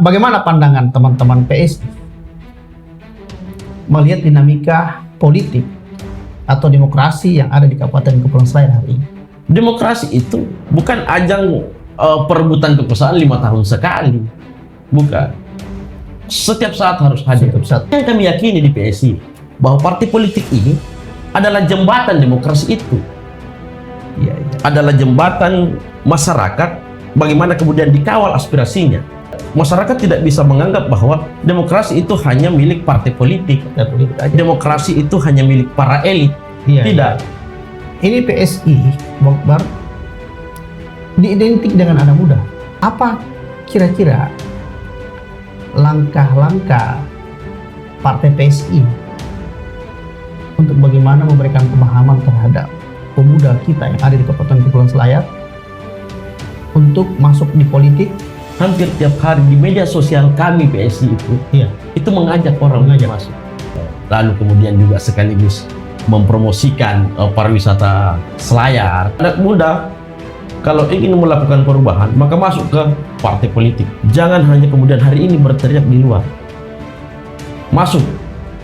Bagaimana pandangan teman-teman PSI melihat dinamika politik atau demokrasi yang ada di Kabupaten Kepulauan Selayar hari ini? Demokrasi itu bukan ajang perebutan kekuasaan 5 tahun sekali, bukan. Setiap saat harus hadir. Setiap saat. Yang kami yakini di PSI bahwa partai politik ini adalah jembatan demokrasi itu. Iya. Adalah jembatan masyarakat bagaimana kemudian dikawal aspirasinya. Masyarakat tidak bisa menganggap bahwa demokrasi itu hanya milik partai politik. Demokrasi itu hanya milik para elit. Iya, Tidak. Ini PSI, Bang Akbar, diidentik dengan anak muda. Apa kira-kira langkah-langkah partai PSI untuk bagaimana memberikan pemahaman terhadap pemuda kita yang ada di Kabupaten Kepulauan Selayar untuk masuk di politik? Hampir tiap hari di media sosial kami PSI itu mengajak orang masuk. Lalu kemudian juga sekaligus mempromosikan pariwisata Selayar. Anak muda kalau ingin melakukan perubahan maka masuk ke partai politik. Jangan hanya kemudian hari ini berteriak di luar. Masuk.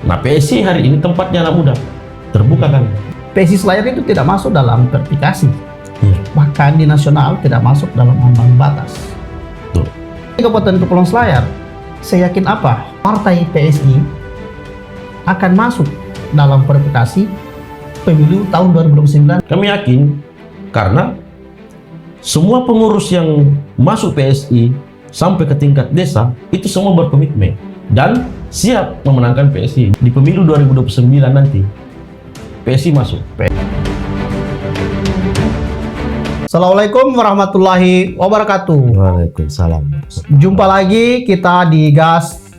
Nah, PSI hari ini tempatnya anak muda. Terbuka kan. PSI Selayar itu tidak masuk dalam verifikasi. Bahkan di nasional tidak masuk dalam ambang batas. Di Kabupaten Kepulauan Selayar, saya yakin apa? Partai PSI akan masuk dalam verifikasi pemilu tahun 2029. Kami yakin karena semua pengurus yang masuk PSI sampai ke tingkat desa itu semua berkomitmen dan siap memenangkan PSI di pemilu 2029 nanti. PSI masuk. Assalamualaikum warahmatullahi wabarakatuh. Waalaikumsalam. Jumpa lagi kita di GAS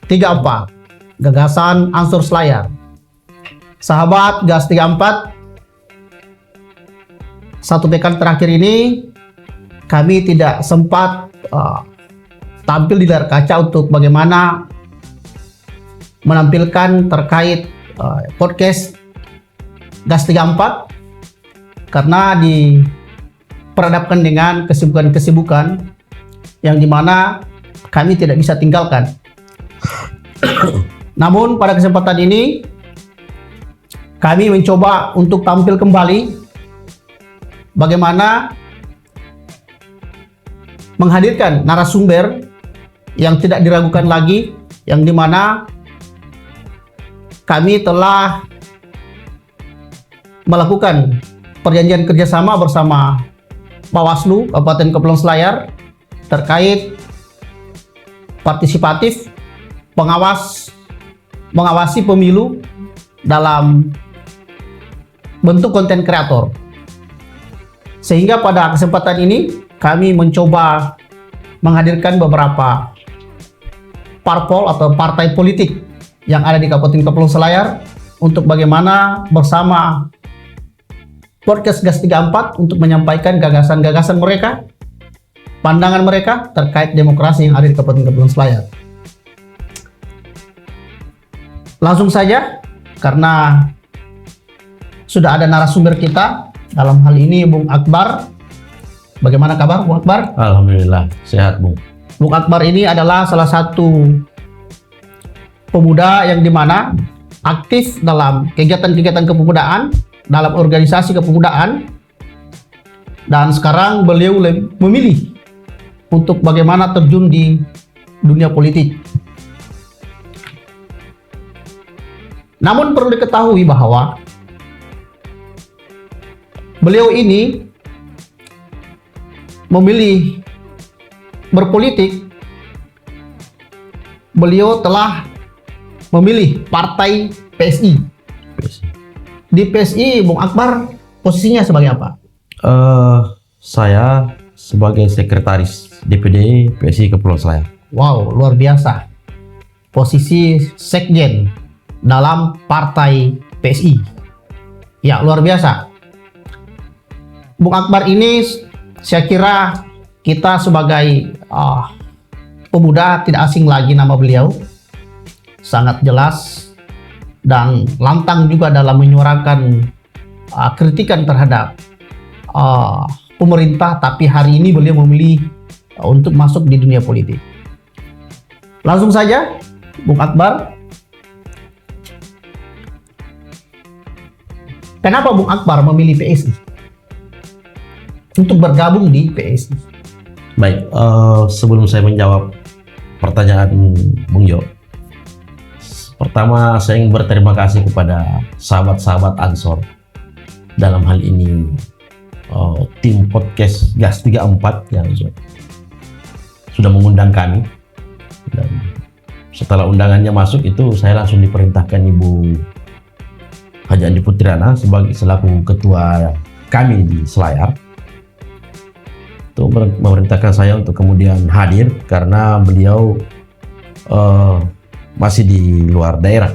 34, Gagasan Ansur Selayar. Sahabat GAS 34, satu pekan terakhir ini kami tidak sempat tampil di layar kaca untuk bagaimana menampilkan terkait podcast GAS 34 karena diperhadapkan dengan kesibukan-kesibukan yang dimana kami tidak bisa tinggalkan. Namun pada kesempatan ini kami mencoba untuk tampil kembali bagaimana menghadirkan narasumber yang tidak diragukan lagi, yang dimana kami telah melakukan perjanjian kerjasama bersama Bawaslu Kabupaten Kepulauan Selayar terkait partisipatif mengawasi pemilu dalam bentuk konten kreator. Sehingga pada kesempatan ini kami mencoba menghadirkan beberapa parpol atau partai politik yang ada di Kabupaten Kepulauan Selayar untuk bagaimana bersama podcast GAS 34 untuk menyampaikan gagasan-gagasan mereka, pandangan mereka terkait demokrasi yang ada di Kabupaten Kepulauan Selayar. Langsung saja, karena sudah ada narasumber kita, dalam hal ini Bung Akbar. Bagaimana kabar Bung Akbar? Alhamdulillah, sehat Bung. Bung Akbar ini adalah salah satu pemuda yang dimana aktif dalam kegiatan-kegiatan kepemudaan, dalam organisasi kepemudaan, dan sekarang beliau memilih untuk bagaimana terjun di dunia politik. Namun perlu diketahui bahwa beliau ini memilih berpolitik, beliau telah memilih partai PSI. Di PSI, Bung Akbar posisinya sebagai apa? Saya sebagai sekretaris DPD PSI Kepulauan Selayar. Wow, luar biasa. Posisi sekjen dalam partai PSI. Ya, luar biasa. Bung Akbar ini saya kira kita sebagai pemuda tidak asing lagi nama beliau. Sangat jelas dan lantang juga dalam menyuarakan kritikan terhadap pemerintah, tapi hari ini beliau memilih untuk masuk di dunia politik. Langsung saja, Bung Akbar. Kenapa Bung Akbar memilih PSI untuk bergabung di PSI? Baik, sebelum saya menjawab pertanyaan Bung Jo, pertama saya ingin berterima kasih kepada sahabat-sahabat Ansor, dalam hal ini tim podcast Gas 34 yang sudah mengundang kami, dan setelah undangannya masuk itu saya langsung diperintahkan Ibu Haji Andi Putriana sebagai selaku ketua kami di Selayar itu memerintahkan saya untuk kemudian hadir karena beliau masih di luar daerah.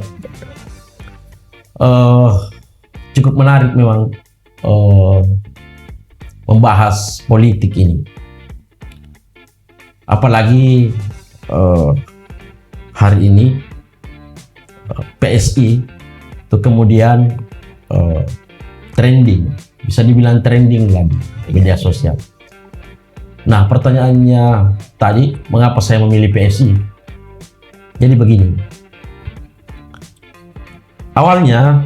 Cukup menarik memang membahas politik ini, apalagi hari ini PSI itu kemudian trending, bisa dibilang trending lagi di media sosial. Nah, pertanyaannya tadi, mengapa saya memilih PSI? Jadi begini, awalnya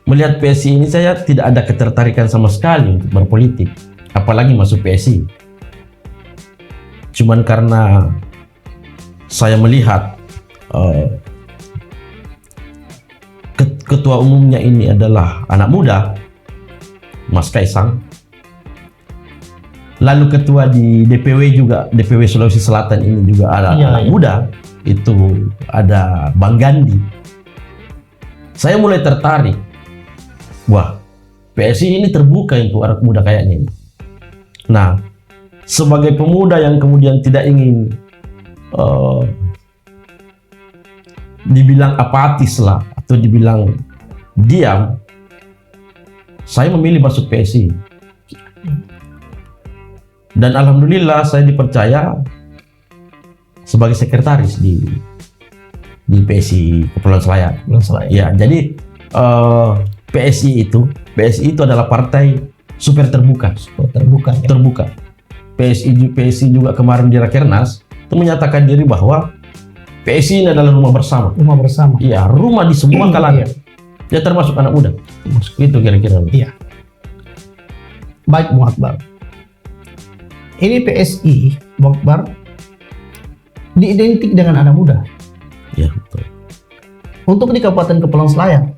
melihat PSI ini saya tidak ada ketertarikan sama sekali untuk berpolitik, apalagi masuk PSI. Cuman karena saya melihat ketua umumnya ini adalah anak muda, Mas Kaisang. Lalu ketua di DPW juga, DPW Sulawesi Selatan ini juga ada anak muda, itu ada Bang Gandhi. Saya mulai tertarik, wah PSI ini terbuka untuk anak muda kayaknya ini. Nah, sebagai pemuda yang kemudian tidak ingin dibilang apatis lah atau dibilang diam, saya memilih masuk PSI. Dan alhamdulillah saya dipercaya sebagai sekretaris di PSI Kepulauan Selayar. Ya, jadi PSI itu adalah partai super terbuka. Ya. Terbuka. PSI juga kemarin di Rakernas itu menyatakan diri bahwa PSI ini adalah rumah bersama. Rumah bersama. Iya, rumah di semua kalangan. Ya, termasuk anak muda. Itu kira-kira. Iya. Baik, Bung Akbar. Ini PSI, Bung Akbar, diidentik dengan anak muda. Ya, betul. Untuk di Kabupaten Kepulauan Selayar,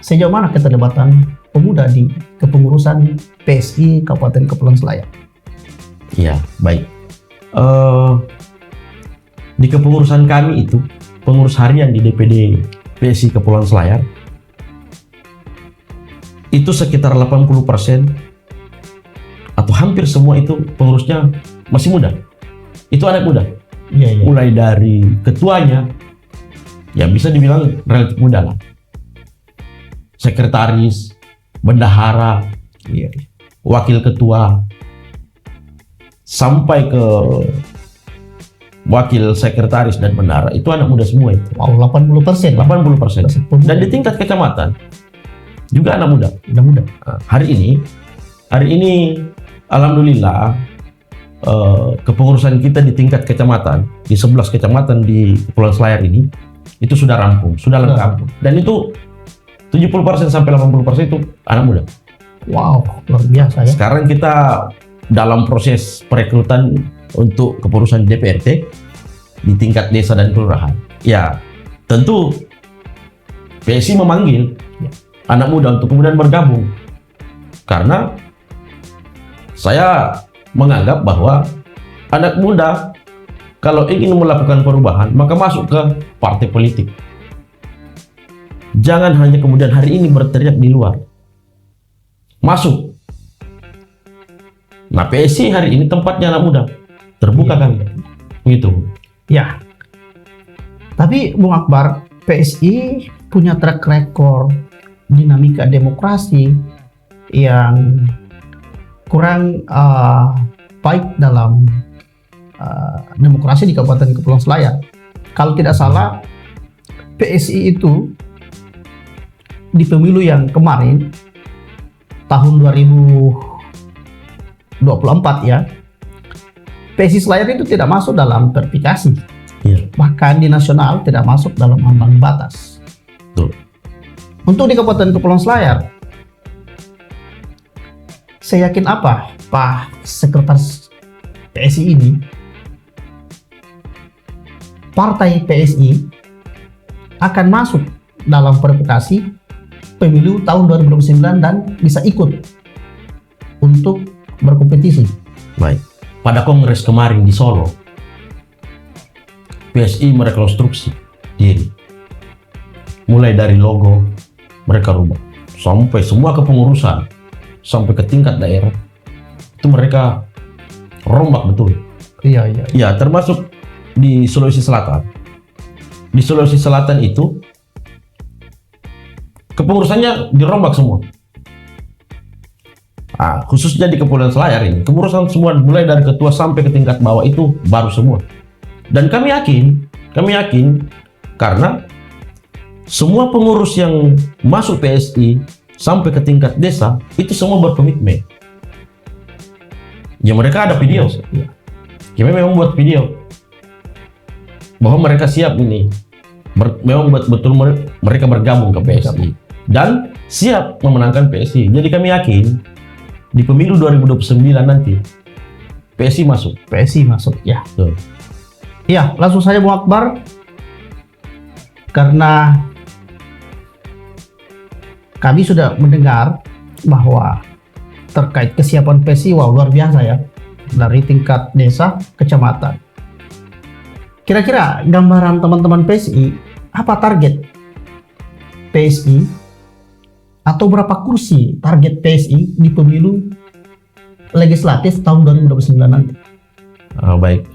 sejauh mana keterlibatan pemuda di kepengurusan PSI Kabupaten Kepulauan Selayar? Ya, baik. Di kepengurusan kami itu, pengurus harian di DPD PSI Kepulauan Selayar, itu sekitar 80% atau hampir semua itu pengurusnya masih muda. Itu anak muda. Iya. Mulai dari ketuanya, ya bisa dibilang relatif muda lah. Sekretaris, bendahara, wakil ketua, sampai ke wakil sekretaris dan bendahara, itu anak muda semua itu. Wow, 80%. 80%. Dan di tingkat kecamatan juga anak muda. Nah, hari ini alhamdulillah kepengurusan kita di tingkat kecamatan, di 11 kecamatan di Kepulauan Selayar ini itu sudah rampung, sudah lengkap. Dan itu 70% sampai 80% itu anak muda. Wow, luar biasa ya. Sekarang kita dalam proses perekrutan untuk kepengurusan DPRT di tingkat desa dan kelurahan. Ya, tentu PSI memanggil anak muda untuk kemudian bergabung. Karena saya menganggap bahwa anak muda kalau ingin melakukan perubahan maka masuk ke partai politik. Jangan hanya kemudian hari ini berteriak di luar. Masuk. Nah, PSI hari ini tempatnya anak muda. Terbuka kan? Begitu. Ya. Tapi Bung Akbar, PSI punya track record dinamika demokrasi yang kurang baik dalam demokrasi di Kabupaten Kepulauan Selayar. Kalau tidak salah, PSI itu di pemilu yang kemarin tahun 2024 ya, PSI Selayar itu tidak masuk dalam verifikasi. Iya. Bahkan di nasional tidak masuk dalam ambang batas. Betul. Untuk di Kabupaten Kepulauan Selayar, saya yakin apa Pak Sekretaris PSI ini, Partai PSI akan masuk dalam verifikasi pemilu tahun 2029 dan bisa ikut untuk berkompetisi. Baik. Pada kongres kemarin di Solo, PSI merekonstruksi diri. Mulai dari logo mereka rubah, sampai semua kepengurusan, sampai ke tingkat daerah, itu mereka rombak betul. Iya, iya. Ya, termasuk di Sulawesi Selatan. Di Sulawesi Selatan itu kepengurusannya dirombak semua. Khususnya di Kepulauan Selayar ini, kepengurusan semua mulai dari ketua sampai ke tingkat bawah itu baru semua. Dan kami yakin karena semua pengurus yang masuk PSI sampai ke tingkat desa itu semua berkomitmen. Ya mereka ada video. Kami memang buat video bahwa mereka siap ini. Memang betul mereka bergabung ke PSI dan siap memenangkan PSI. Jadi kami yakin di pemilu 2029 nanti PSI masuk. PSI masuk, ya. Tuh. Ya, langsung saja Bung Akbar, karena kami sudah mendengar bahwa terkait kesiapan PSI, wah luar biasa ya, dari tingkat desa, kecamatan. Kira-kira gambaran teman-teman PSI, apa target PSI atau berapa kursi target PSI di pemilu legislatif tahun 2029 nanti? Baik,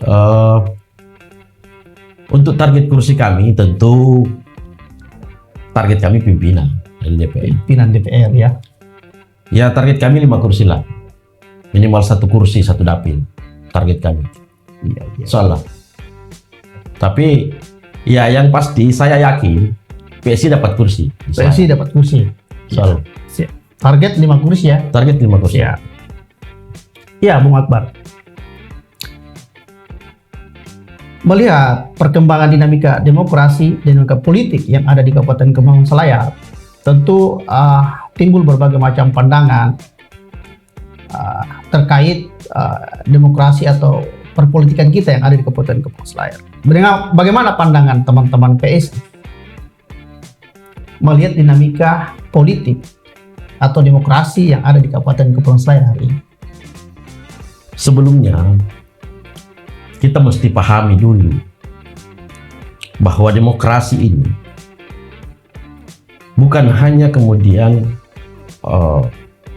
untuk target kursi kami tentu target kami pimpinan DPR. Pimpinan DPR ya. Ya target kami 5 kursi lah, minimal 1 kursi 1 dapil target kami. Iya, iya. Salah. Tapi ya yang pasti saya yakin PSI dapat kursi. PSI dapat kursi. Salah. Siap. Target 5 kursi ya. Target 5 kursi. Ya. Ya, Bung Akbar. Melihat perkembangan dinamika demokrasi dan dinamika politik yang ada di Kabupaten Kepulauan Selayar, tentu timbul berbagai macam pandangan terkait demokrasi atau perpolitikan kita yang ada di Kabupaten Kepulauan Selayar. Bagaimana pandangan teman-teman PSI melihat dinamika politik atau demokrasi yang ada di Kabupaten Kepulauan Selayar hari ini? Sebelumnya kita mesti pahami dulu bahwa demokrasi ini bukan hanya kemudian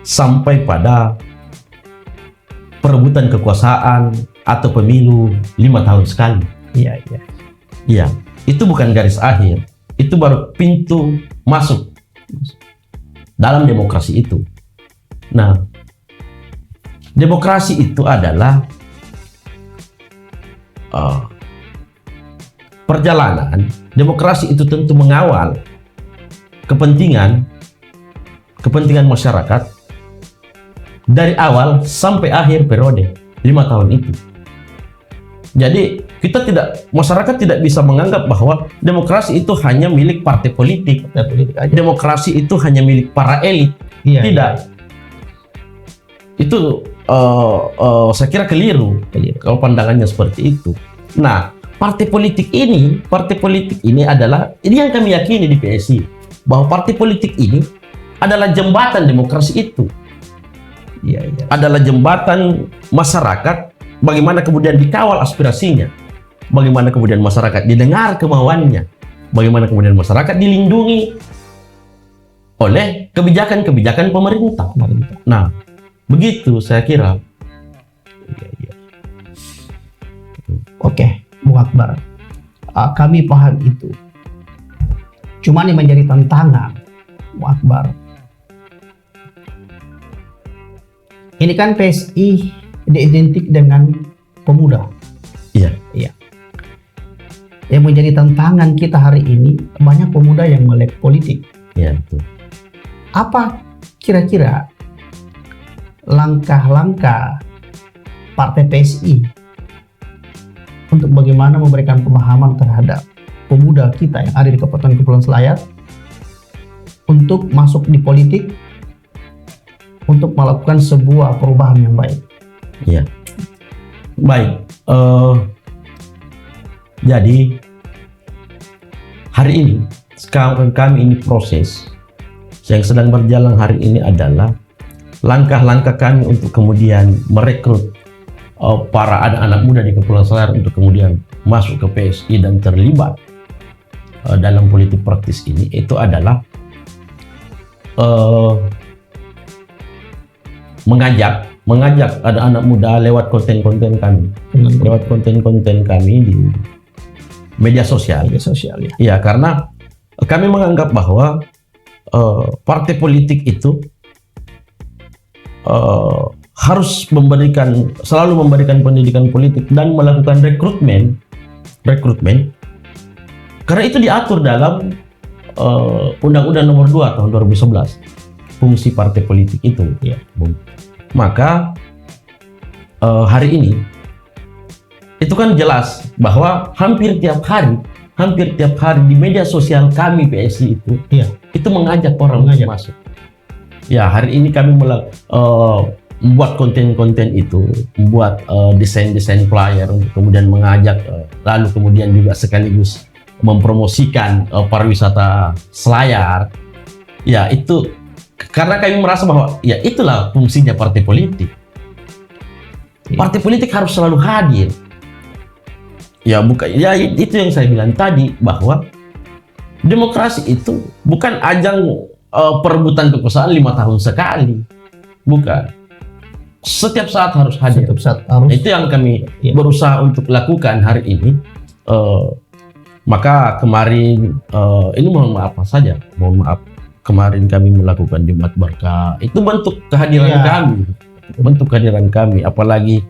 sampai pada perebutan kekuasaan atau pemilu 5 tahun sekali. Iya, iya. Iya, itu bukan garis akhir, itu baru pintu masuk dalam demokrasi itu. Nah, demokrasi itu adalah perjalanan. Demokrasi itu tentu mengawal kepentingan masyarakat dari awal sampai akhir periode 5 tahun itu. Jadi masyarakat tidak bisa menganggap bahwa demokrasi itu hanya milik partai politik. Demokrasi itu hanya milik para elit. Iya, tidak. Iya. Itu saya kira keliru kalau pandangannya seperti itu. Nah, partai politik ini adalah yang kami yakini di PSI, bahwa partai politik ini adalah jembatan demokrasi itu. Iya, iya. Adalah jembatan masyarakat, bagaimana kemudian dikawal aspirasinya, bagaimana kemudian masyarakat didengar kemauannya, bagaimana kemudian masyarakat dilindungi oleh kebijakan-kebijakan pemerintah. Nah, begitu saya kira. Oke, Bung Akbar, kami paham itu. Cuma yang menjadi tantangan, Bung Akbar, ini kan PSI identik dengan pemuda. Iya. Iya. Yang menjadi tantangan kita hari ini, banyak pemuda yang melek politik. Iya, betul. Apa kira-kira langkah-langkah Partai PSI untuk bagaimana memberikan pemahaman terhadap pemuda kita yang ada di Kabupaten Kepulauan Selayar untuk masuk di politik, untuk melakukan sebuah perubahan yang baik. Ya, baik. Jadi hari ini kami ini proses yang sedang berjalan hari ini adalah langkah-langkah kami untuk kemudian merekrut para anak-anak muda di Kepulauan Selayar untuk kemudian masuk ke PSI dan terlibat dalam politik praktis ini. Itu adalah mengajak anak-anak muda lewat konten-konten kami di media sosial. Media sosial ya. Ya, karena kami menganggap bahwa partai politik itu harus selalu memberikan pendidikan politik dan melakukan rekrutmen karena itu diatur dalam Undang-Undang Nomor 2 tahun 2011 fungsi partai politik itu. Ya. Maka hari ini itu kan jelas bahwa hampir tiap hari di media sosial kami PSI itu mengajak orang untuk masuk. Ya, hari ini kami membuat konten-konten itu, membuat desain-desain flyer untuk kemudian mengajak, lalu kemudian juga sekaligus mempromosikan pariwisata Selayar. Ya, itu karena kami merasa bahwa ya itulah fungsinya partai politik. Partai politik harus selalu hadir. Ya, bukan, ya itu yang saya bilang tadi, bahwa demokrasi itu bukan ajang perebutan kekuasaan 5 tahun sekali, bukan. Setiap saat harus hadir. Itu yang kami berusaha untuk lakukan hari ini. Maka kemarin ini mohon maaf kemarin kami melakukan Jumat Berkah. Itu bentuk kehadiran kami, apalagi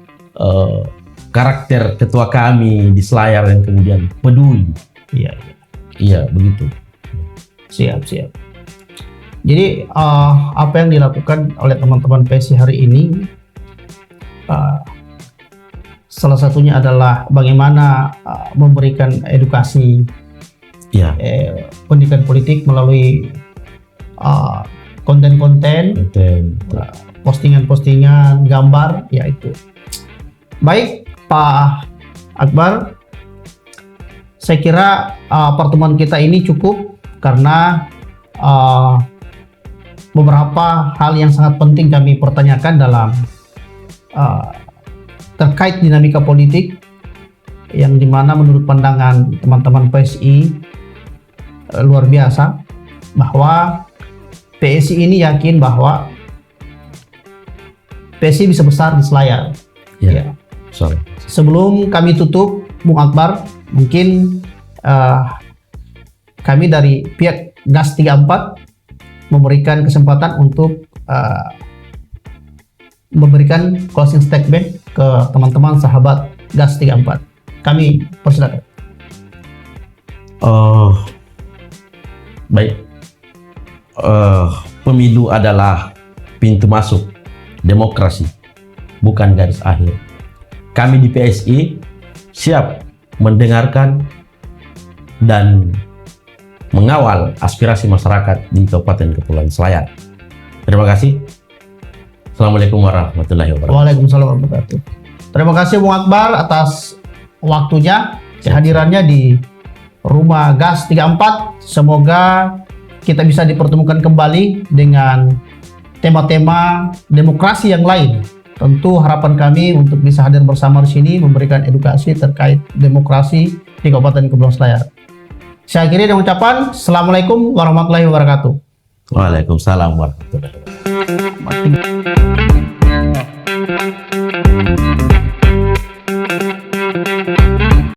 karakter ketua kami di Selayar yang kemudian peduli. Iya, begitu. Siap. Jadi apa yang dilakukan oleh teman-teman PSI hari ini, salah satunya adalah bagaimana memberikan edukasi pendidikan politik melalui konten-konten, postingan-postingan, gambar, yaitu. Baik, Pak Akbar, saya kira pertemuan kita ini cukup karena beberapa hal yang sangat penting kami pertanyakan dalam terkait dinamika politik yang dimana menurut pandangan teman-teman PSI luar biasa, bahwa PSI ini yakin bahwa PSI bisa besar di Selayar. Sebelum kami tutup, Bung Akbar, mungkin kami dari pihak GAS 34 memberikan kesempatan untuk memberikan closing statement ke teman-teman sahabat GAS 34. Kami persilakan. Baik. Pemilu adalah pintu masuk demokrasi, bukan garis akhir. Kami di PSI siap mendengarkan dan mengawal aspirasi masyarakat di Kabupaten Kepulauan Selayar. Terima kasih. Assalamualaikum warahmatullahi wabarakatuh. Waalaikumsalam warahmatullahi wabarakatuh. Terima kasih Bung Akbar atas waktunya, kehadirannya di rumah GAS 34. Semoga kita bisa dipertemukan kembali dengan tema-tema demokrasi yang lain. Tentu harapan kami untuk bisa hadir bersama di sini memberikan edukasi terkait demokrasi di Kabupaten Kepulauan Selayar. Saya akhiri dengan ucapan Assalamualaikum warahmatullahi wabarakatuh. Waalaikumsalam warahmatullahi wabarakatuh.